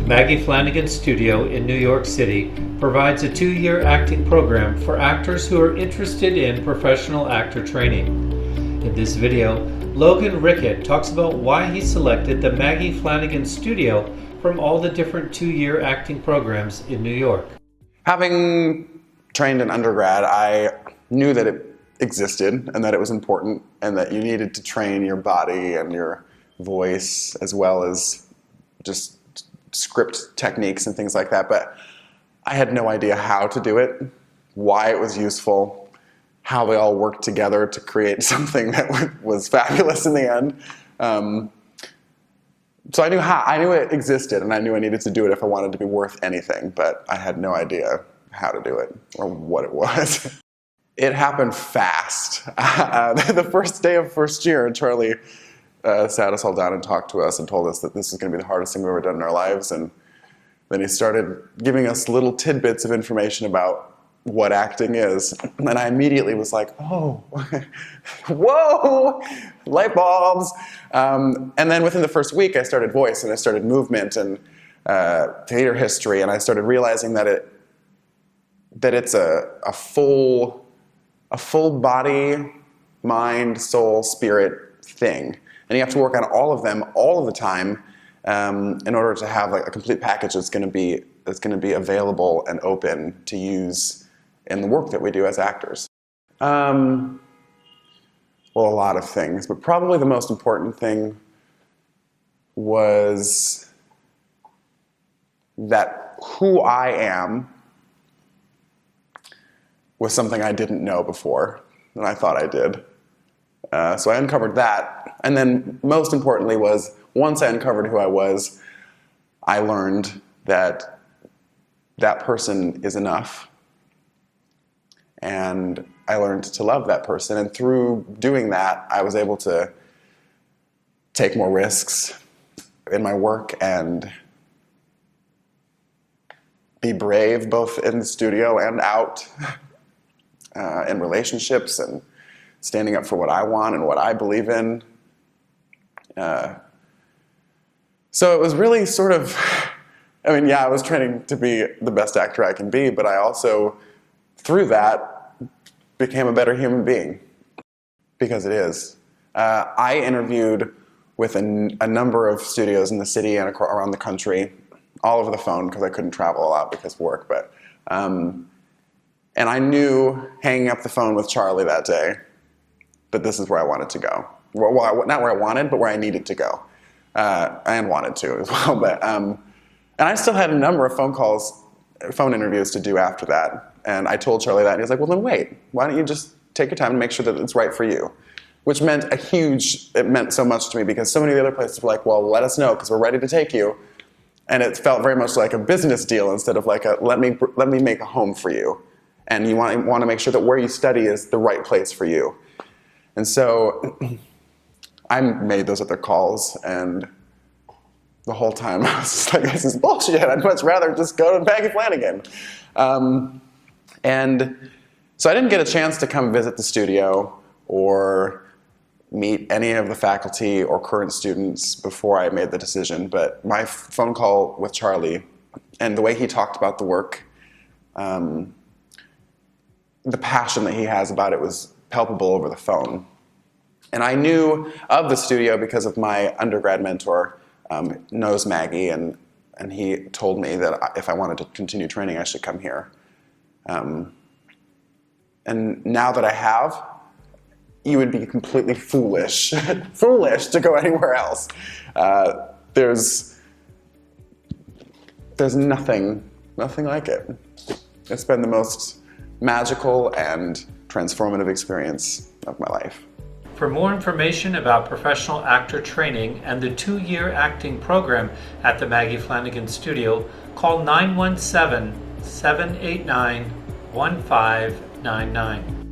Maggie Flanagan's studio in New York City provides a 2-year acting program for actors who are interested in professional actor training. In this video, Logan Ricket talks about why he selected the Maggie Flanagan studio from all the different 2-year acting programs in New York. Having trained in undergrad, I knew that it existed and that it was important and that you needed to train your body and your voice as well as just script techniques and things like that, but I had no idea how to do it, why it was useful, how they all worked together to create something that was fabulous in the end. So I knew it existed, and I knew I needed to do it if I wanted to be worth anything, but I had no idea how to do it or what it was. It happened fast. The first day of first year, Charlie sat us all down and talked to us and told us that this was going to be the hardest thing we've ever done in our lives. And then he started giving us little tidbits of information about what acting is. And I immediately was like, oh, whoa, light bulbs. And then within the first week, I started voice and I started movement and theater history. And I started realizing that it's a full body, mind, soul, spirit thing. And you have to work on all of them all of the time in order to have like a complete package that's going to be available and open to use in the work that we do as actors. Well, a lot of things, but probably the most important thing was that who I am was something I didn't know before, and I thought I did. So I uncovered that. And then most importantly was, once I uncovered who I was, I learned that that person is enough. And I learned to love that person. And through doing that, I was able to take more risks in my work and be brave both in the studio and out in relationships and standing up for what I want and what I believe in. So it was really sort of, I was training to be the best actor I can be, but I also, through that, became a better human being, because it is. I interviewed with a number of studios in the city and around the country, all over the phone, because I couldn't travel a lot because of work, but, and I knew hanging up the phone with Charlie that day that this is where I wanted to go. Well, not where I wanted, but where I needed to go. And wanted to as well. But, and I still had a number of phone interviews to do after that. And I told Charlie that, and he was like, well, then wait. Why don't you just take your time and make sure that it's right for you? Which meant it meant so much to me, because so many of the other places were like, well, let us know, because we're ready to take you. And it felt very much like a business deal instead of like let me make a home for you. And you want to make sure that where you study is the right place for you. And so I made those other calls, and the whole time I was just like, this is bullshit. I'd much rather just go to Maggie Flanagan. And so I didn't get a chance to come visit the studio or meet any of the faculty or current students before I made the decision. But my phone call with Charlie and the way he talked about the work, the passion that he has about it was palpable over the phone. And I knew of the studio because of my undergrad mentor, knows Maggie, and he told me that if I wanted to continue training, I should come here. And now that I have, you would be completely foolish to go anywhere else. There's nothing like it. It's been the most magical and transformative experience of my life. For more information about professional actor training and the 2-year acting program at the Maggie Flanagan Studio, call 917-789-1599.